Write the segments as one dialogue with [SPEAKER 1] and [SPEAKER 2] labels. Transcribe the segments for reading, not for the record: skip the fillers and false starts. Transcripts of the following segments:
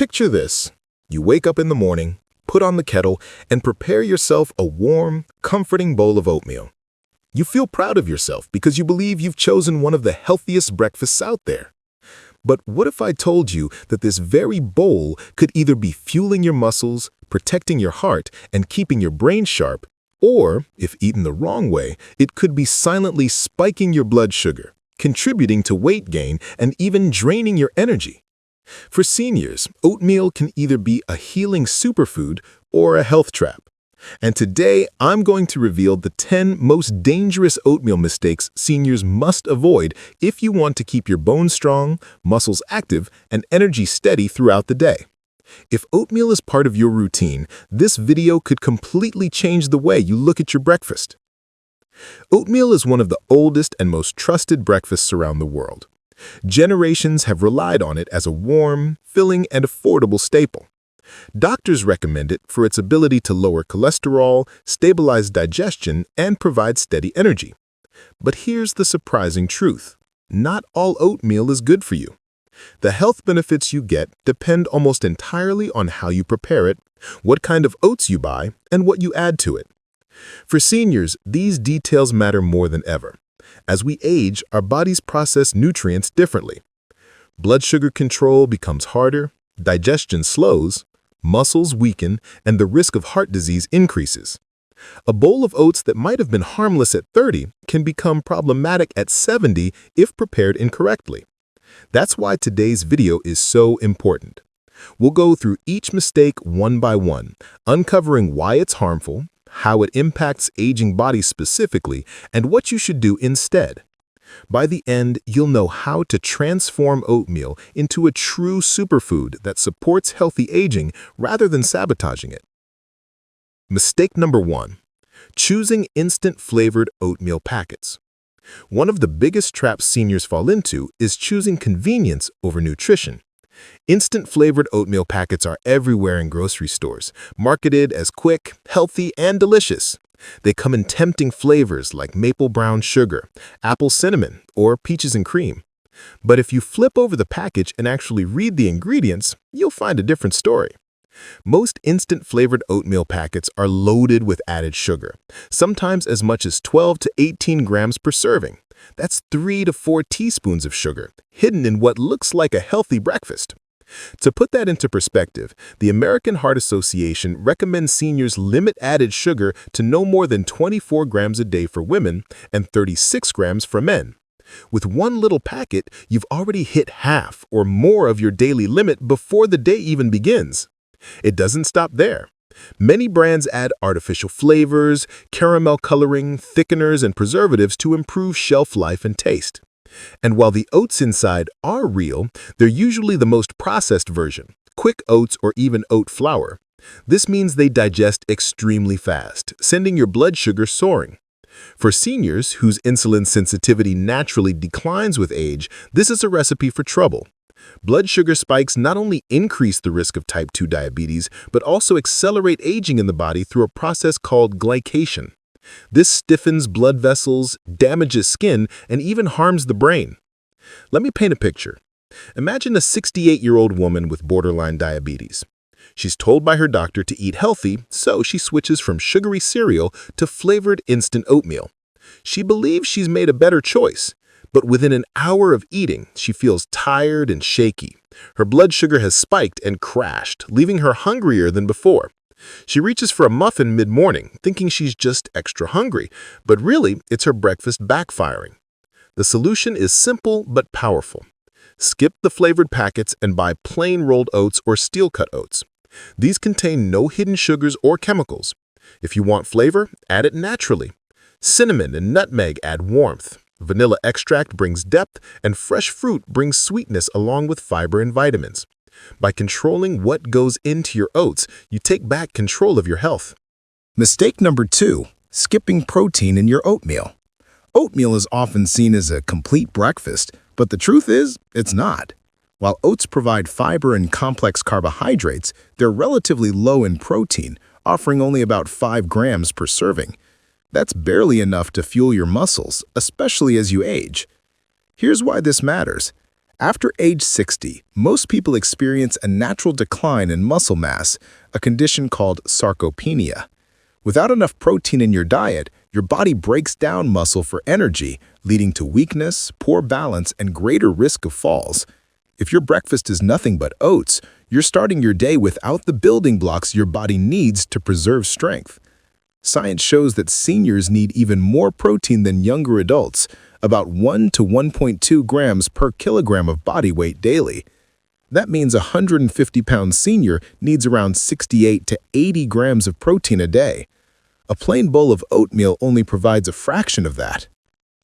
[SPEAKER 1] Picture this. You wake up in the morning, put on the kettle, and prepare yourself a warm, comforting bowl of oatmeal. You feel proud of yourself because you believe you've chosen one of the healthiest breakfasts out there. But what if I told you that this very bowl could either be fueling your muscles, protecting your heart, and keeping your brain sharp, or, if eaten the wrong way, it could be silently spiking your blood sugar, contributing to weight gain, and even draining your energy? For seniors, oatmeal can either be a healing superfood or a health trap. And today, I'm going to reveal the 10 most dangerous oatmeal mistakes seniors must avoid if you want to keep your bones strong, muscles active, and energy steady throughout the day. If oatmeal is part of your routine, this video could completely change the way you look at your breakfast. Oatmeal is one of the oldest and most trusted breakfasts around the world. Generations have relied on it as a warm, filling, and affordable staple. Doctors recommend it for its ability to lower cholesterol, stabilize digestion, and provide steady energy. But here's the surprising truth. Not all oatmeal is good for you. The health benefits you get depend almost entirely on how you prepare it, what kind of oats you buy, and what you add to it. For seniors, these details matter more than ever. As we age, our bodies process nutrients differently. Blood sugar control becomes harder, digestion slows, muscles weaken, and the risk of heart disease increases. A bowl of oats that might have been harmless at 30 can become problematic at 70 if prepared incorrectly. That's why today's video is so important. We'll go through each mistake one by one, uncovering why it's harmful, how it impacts aging bodies specifically, and what you should do instead. By the end, you'll know how to transform oatmeal into a true superfood that supports healthy aging rather than sabotaging it. Mistake number 1. Choosing instant-flavored oatmeal packets. One of the biggest traps seniors fall into is choosing convenience over nutrition. Instant-flavored oatmeal packets are everywhere in grocery stores, marketed as quick, healthy, and delicious. They come in tempting flavors like maple brown sugar, apple cinnamon, or peaches and cream. But if you flip over the package and actually read the ingredients, you'll find a different story. Most instant-flavored oatmeal packets are loaded with added sugar, sometimes as much as 12 to 18 grams per serving. That's 3 to 4 teaspoons of sugar, hidden in what looks like a healthy breakfast. To put that into perspective, the American Heart Association recommends seniors limit added sugar to no more than 24 grams a day for women and 36 grams for men. With one little packet, you've already hit half or more of your daily limit before the day even begins. It doesn't stop there. Many brands add artificial flavors, caramel coloring, thickeners, and preservatives to improve shelf life and taste. And while the oats inside are real, they're usually the most processed version, quick oats or even oat flour. This means they digest extremely fast, sending your blood sugar soaring. For seniors whose insulin sensitivity naturally declines with age, this is a recipe for trouble. Blood sugar spikes not only increase the risk of type 2 diabetes, but also accelerate aging in the body through a process called glycation. This stiffens blood vessels, damages skin, and even harms the brain. Let me paint a picture. Imagine a 68-year-old woman with borderline diabetes. She's told by her doctor to eat healthy, so she switches from sugary cereal to flavored instant oatmeal. She believes she's made a better choice. But within an hour of eating, she feels tired and shaky. Her blood sugar has spiked and crashed, leaving her hungrier than before. She reaches for a muffin mid-morning, thinking she's just extra hungry, but really, it's her breakfast backfiring. The solution is simple but powerful. Skip the flavored packets and buy plain rolled oats or steel-cut oats. These contain no hidden sugars or chemicals. If you want flavor, add it naturally. Cinnamon and nutmeg add warmth. Vanilla extract brings depth, and fresh fruit brings sweetness along with fiber and vitamins. By controlling what goes into your oats, you take back control of your health.
[SPEAKER 2] Mistake number 2, skipping protein in your oatmeal. Oatmeal is often seen as a complete breakfast, but the truth is, it's not. While oats provide fiber and complex carbohydrates, they're relatively low in protein, offering only about 5 grams per serving. That's barely enough to fuel your muscles, especially as you age. Here's why this matters. After age 60, most people experience a natural decline in muscle mass, a condition called sarcopenia. Without enough protein in your diet, your body breaks down muscle for energy, leading to weakness, poor balance, and greater risk of falls. If your breakfast is nothing but oats, you're starting your day without the building blocks your body needs to preserve strength. Science shows that seniors need even more protein than younger adults, about 1 to 1.2 grams per kilogram of body weight daily. That means a 150-pound senior needs around 68 to 80 grams of protein a day. A plain bowl of oatmeal only provides a fraction of that.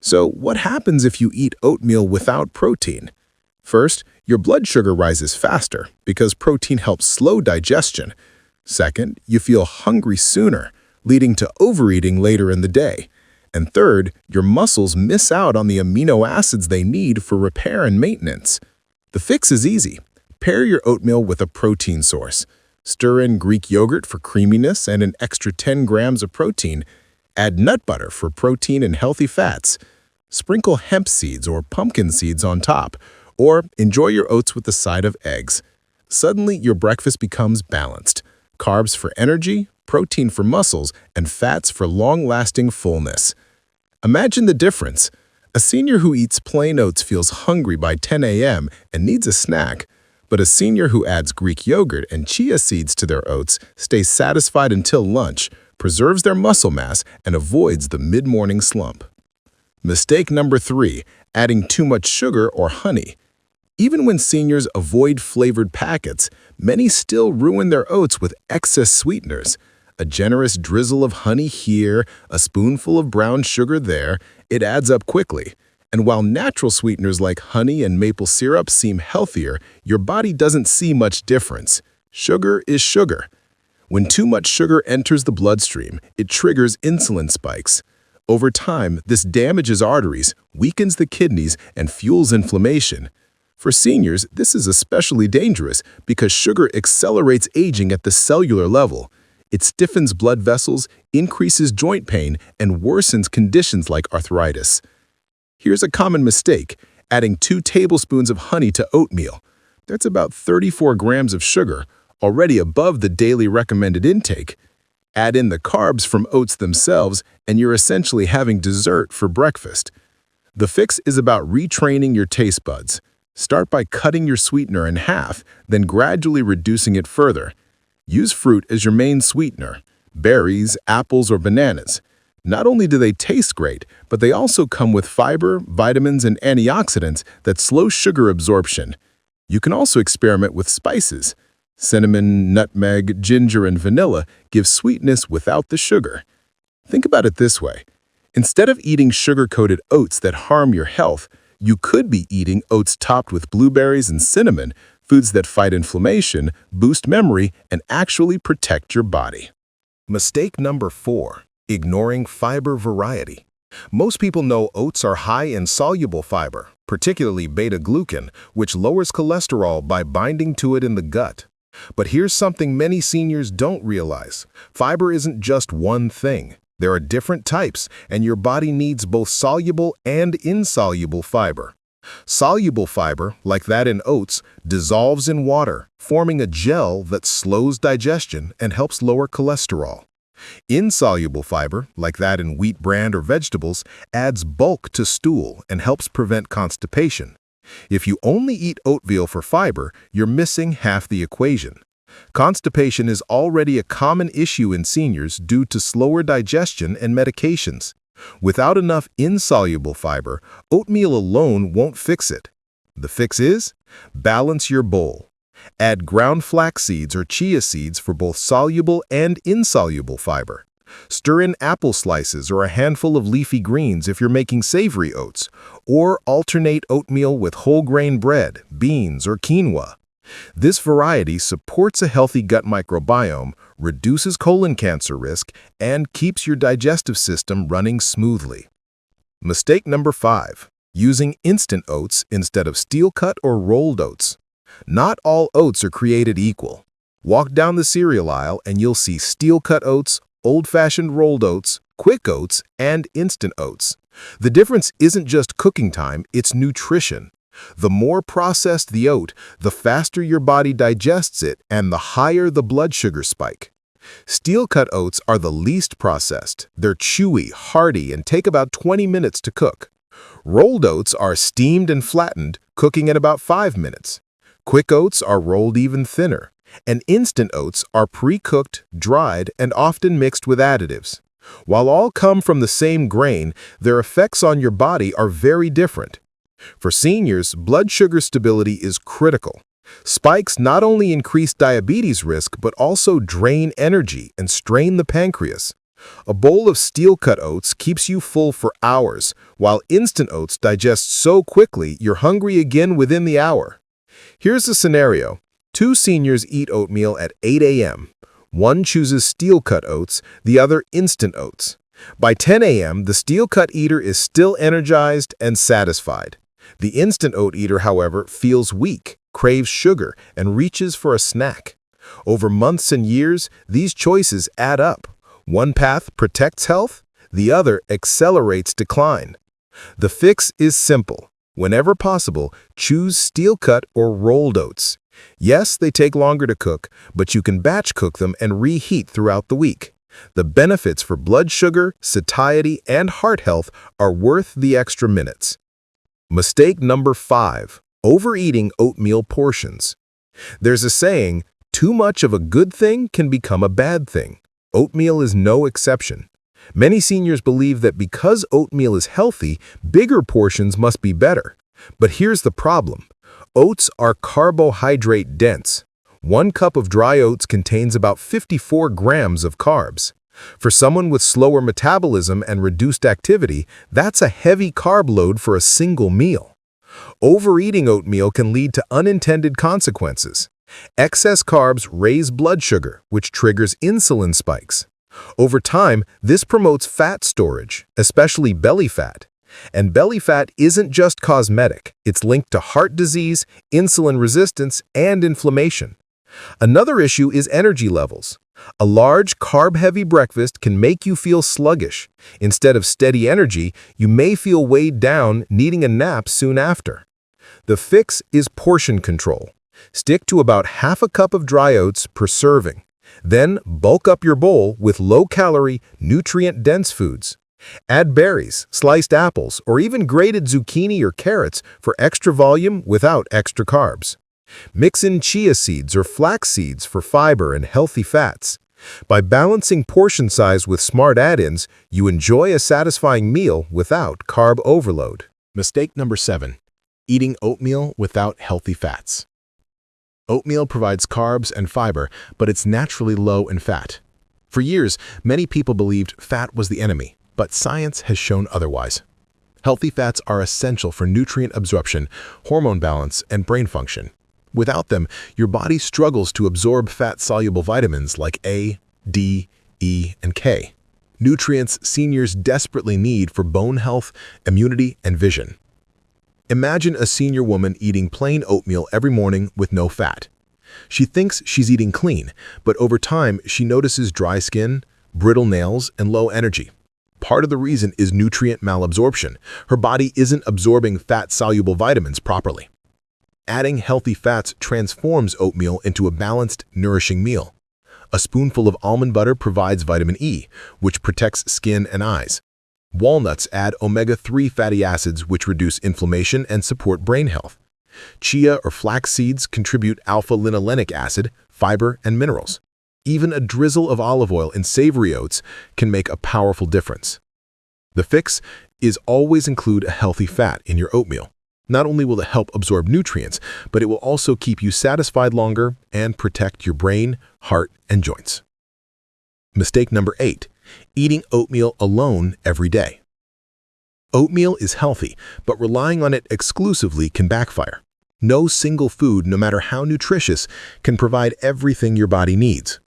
[SPEAKER 2] So what happens if you eat oatmeal without protein? First, your blood sugar rises faster because protein helps slow digestion. Second, you feel hungry sooner, leading to overeating later in the day. And third, your muscles miss out on the amino acids they need for repair and maintenance. The fix is easy. Pair your oatmeal with a protein source. Stir in Greek yogurt for creaminess and an extra 10 grams of protein. Add nut butter for protein and healthy fats. Sprinkle hemp seeds or pumpkin seeds on top, or enjoy your oats with a side of eggs. Suddenly, your breakfast becomes balanced. Carbs for energy, protein for muscles, and fats for long-lasting fullness. Imagine the difference. A senior who eats plain oats feels hungry by 10 a.m. and needs a snack, but a senior who adds Greek yogurt and chia seeds to their oats stays satisfied until lunch, preserves their muscle mass, and avoids the mid-morning slump. Mistake number 3, adding too much sugar or honey. Even when seniors avoid flavored packets, many still ruin their oats with excess sweeteners. A generous drizzle of honey here, a spoonful of brown sugar there, it adds up quickly. And while natural sweeteners like honey and maple syrup seem healthier, your body doesn't see much difference. Sugar is sugar. When too much sugar enters the bloodstream, it triggers insulin spikes. Over time, this damages arteries, weakens the kidneys, and fuels inflammation. For seniors, this is especially dangerous because sugar accelerates aging at the cellular level. It stiffens blood vessels, increases joint pain, and worsens conditions like arthritis. Here's a common mistake: adding 2 tablespoons of honey to oatmeal. That's about 34 grams of sugar, already above the daily recommended intake. Add in the carbs from oats themselves, and you're essentially having dessert for breakfast. The fix is about retraining your taste buds. Start by cutting your sweetener in half, then gradually reducing it further. Use fruit as your main sweetener: berries, apples, or bananas. Not only do they taste great, but they also come with fiber, vitamins, and antioxidants that slow sugar absorption. You can also experiment with spices. Cinnamon, nutmeg, ginger, and vanilla give sweetness without the sugar. Think about it this way. Instead of eating sugar-coated oats that harm your health, you could be eating oats topped with blueberries and cinnamon, foods that fight inflammation, boost memory, and actually protect your body.
[SPEAKER 1] Mistake number 4, ignoring fiber variety. Most people know oats are high in soluble fiber, particularly beta-glucan, which lowers cholesterol by binding to it in the gut. But here's something many seniors don't realize. Fiber isn't just one thing. There are different types, and your body needs both soluble and insoluble fiber. Soluble fiber, like that in oats, dissolves in water, forming a gel that slows digestion and helps lower cholesterol. Insoluble fiber, like that in wheat bran or vegetables, adds bulk to stool and helps prevent constipation. If you only eat oatmeal for fiber, you're missing half the equation. Constipation is already a common issue in seniors due to slower digestion and medications. Without enough insoluble fiber, oatmeal alone won't fix it. The fix is: balance your bowl. Add ground flax seeds or chia seeds for both soluble and insoluble fiber. Stir in apple slices or a handful of leafy greens if you're making savory oats, or alternate oatmeal with whole grain bread, beans, or quinoa. This variety supports a healthy gut microbiome, reduces colon cancer risk, and keeps your digestive system running smoothly. Mistake number 5, using instant oats instead of steel-cut or rolled oats. Not all oats are created equal. Walk down the cereal aisle and you'll see steel-cut oats, old-fashioned rolled oats, quick oats, and instant oats. The difference isn't just cooking time, it's nutrition. The more processed the oat, the faster your body digests it and the higher the blood sugar spike. Steel-cut oats are the least processed. They're chewy, hearty, and take about 20 minutes to cook. Rolled oats are steamed and flattened, cooking in about 5 minutes. Quick oats are rolled even thinner, and instant oats are pre-cooked, dried, and often mixed with additives. While all come from the same grain, their effects on your body are very different. For seniors, blood sugar stability is critical. Spikes not only increase diabetes risk but also drain energy and strain the pancreas. A bowl of steel-cut oats keeps you full for hours, while instant oats digest so quickly you're hungry again within the hour. Here's a scenario. 2 seniors eat oatmeal at 8 a.m. One chooses steel-cut oats, the other instant oats. By 10 a.m., the steel-cut eater is still energized and satisfied. The instant oat eater, however, feels weak, craves sugar, and reaches for a snack. Over months and years, these choices add up. One path protects health, the other accelerates decline. The fix is simple. Whenever possible, choose steel-cut or rolled oats. Yes, they take longer to cook, but you can batch cook them and reheat throughout the week. The benefits for blood sugar, satiety, and heart health are worth the extra minutes. Mistake number 5. Overeating oatmeal portions. There's a saying, too much of a good thing can become a bad thing. Oatmeal is no exception. Many seniors believe that because oatmeal is healthy, bigger portions must be better. But here's the problem. Oats are carbohydrate dense. 1 cup of dry oats contains about 54 grams of carbs. For someone with slower metabolism and reduced activity, that's a heavy carb load for a single meal. Overeating oatmeal can lead to unintended consequences. Excess carbs raise blood sugar, which triggers insulin spikes. Over time, this promotes fat storage, especially belly fat. And belly fat isn't just cosmetic. It's linked to heart disease, insulin resistance, and inflammation. Another issue is energy levels. A large, carb-heavy breakfast can make you feel sluggish. Instead of steady energy, you may feel weighed down, needing a nap soon after. The fix is portion control. Stick to about half a cup of dry oats per serving. Then bulk up your bowl with low-calorie, nutrient-dense foods. Add berries, sliced apples, or even grated zucchini or carrots for extra volume without extra carbs. Mix in chia seeds or flax seeds for fiber and healthy fats. By balancing portion size with smart add-ins, you enjoy a satisfying meal without carb overload.
[SPEAKER 2] Mistake number 7. Eating oatmeal without healthy fats. Oatmeal provides carbs and fiber, but it's naturally low in fat. For years, many people believed fat was the enemy, but science has shown otherwise. Healthy fats are essential for nutrient absorption, hormone balance, and brain function. Without them, your body struggles to absorb fat-soluble vitamins like A, D, E, and K, nutrients seniors desperately need for bone health, immunity, and vision. Imagine a senior woman eating plain oatmeal every morning with no fat. She thinks she's eating clean, but over time she notices dry skin, brittle nails, and low energy. Part of the reason is nutrient malabsorption. Her body isn't absorbing fat-soluble vitamins properly. Adding healthy fats transforms oatmeal into a balanced, nourishing meal. A spoonful of almond butter provides vitamin E, which protects skin and eyes. Walnuts add omega-3 fatty acids, which reduce inflammation and support brain health. Chia or flax seeds contribute alpha-linolenic acid, fiber, and minerals. Even a drizzle of olive oil in savory oats can make a powerful difference. The fix is always include a healthy fat in your oatmeal. Not only will it help absorb nutrients, but it will also keep you satisfied longer and protect your brain, heart, and joints. Mistake number 8. Eating oatmeal alone every day. Oatmeal is healthy, but relying on it exclusively can backfire. No single food, no matter how nutritious, can provide everything your body needs.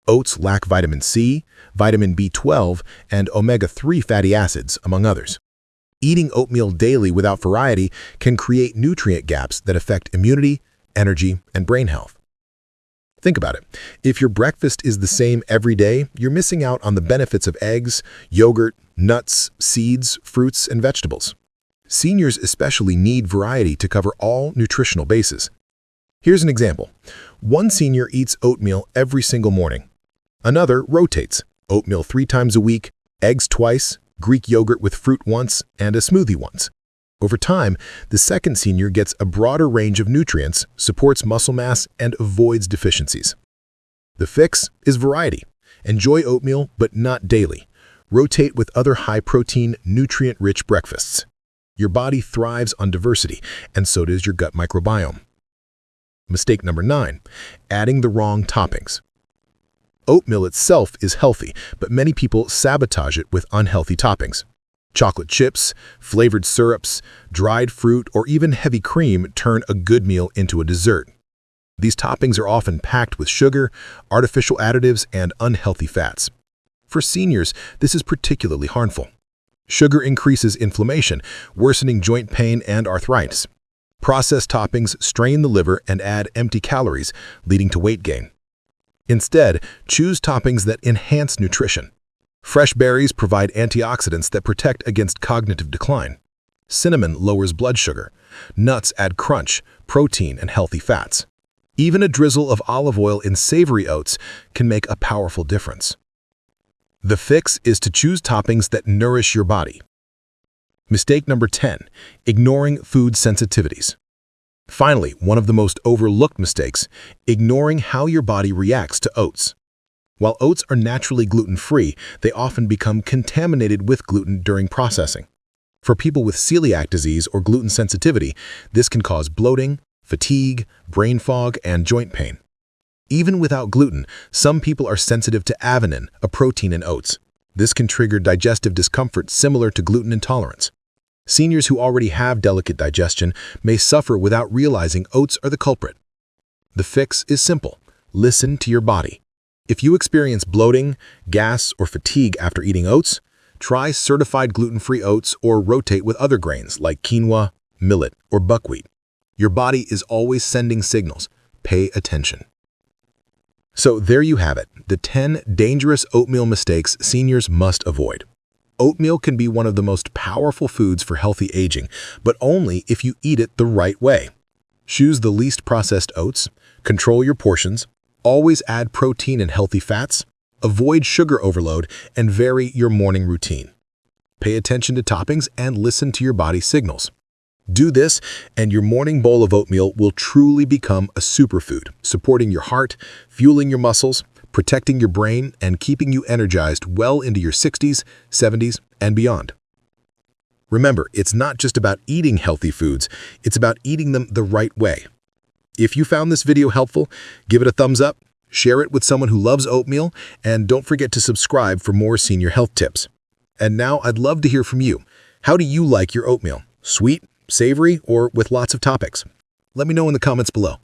[SPEAKER 2] Oats lack vitamin C, vitamin B12, and omega-3 fatty acids, among others. Eating oatmeal daily without variety can create nutrient gaps that affect immunity, energy, and brain health. Think about it. If your breakfast is the same every day, you're missing out on the benefits of eggs, yogurt, nuts, seeds, fruits, and vegetables.
[SPEAKER 1] Seniors especially need variety to cover all nutritional bases. Here's an example. One senior eats oatmeal every single morning. Another rotates: oatmeal 3 times a week, eggs twice, Greek yogurt with fruit once, and a smoothie once. Over time, the second senior gets a broader range of nutrients, supports muscle mass, and avoids deficiencies. The fix is variety. Enjoy oatmeal, but not daily. Rotate with other high-protein, nutrient-rich breakfasts. Your body thrives on diversity, and so does your gut microbiome. Mistake number 9, adding the wrong toppings. Oatmeal itself is healthy, but many people sabotage it with unhealthy toppings. Chocolate chips, flavored syrups, dried fruit, or even heavy cream turn a good meal into a dessert. These toppings are often packed with sugar, artificial additives, and unhealthy fats. For seniors, this is particularly harmful. Sugar increases inflammation, worsening joint pain and arthritis. Processed toppings strain the liver and add empty calories, leading to weight gain. Instead, choose toppings that enhance nutrition. Fresh berries provide antioxidants that protect against cognitive decline. Cinnamon lowers blood sugar. Nuts add crunch, protein, and healthy fats. Even a drizzle of olive oil in savory oats can make a powerful difference. The fix is to choose toppings that nourish your body. Mistake number 10, ignoring food sensitivities. Finally, one of the most overlooked mistakes, ignoring how your body reacts to oats. While oats are naturally gluten-free, they often become contaminated with gluten during processing. For people with celiac disease or gluten sensitivity, this can cause bloating, fatigue, brain fog, and joint pain. Even without gluten, some people are sensitive to avenin, a protein in oats. This can trigger digestive discomfort similar to gluten intolerance. Seniors who already have delicate digestion may suffer without realizing oats are the culprit. The fix is simple. Listen to your body. If you experience bloating, gas, or fatigue after eating oats, try certified gluten-free oats or rotate with other grains like quinoa, millet, or buckwheat. Your body is always sending signals. Pay attention. So there you have it, the 10 dangerous oatmeal mistakes seniors must avoid. Oatmeal can be one of the most powerful foods for healthy aging, but only if you eat it the right way. Choose the least processed oats, control your portions, always add protein and healthy fats, avoid sugar overload, and vary your morning routine. Pay attention to toppings and listen to your body's signals. Do this, and your morning bowl of oatmeal will truly become a superfood, supporting your heart, fueling your muscles, protecting your brain, and keeping you energized well into your 60s, 70s, and beyond. Remember, it's not just about eating healthy foods, it's about eating them the right way. If you found this video helpful, give it a thumbs up, share it with someone who loves oatmeal, and don't forget to subscribe for more senior health tips. And now I'd love to hear from you. How do you like your oatmeal? Sweet, savory, or with lots of toppings? Let me know in the comments below.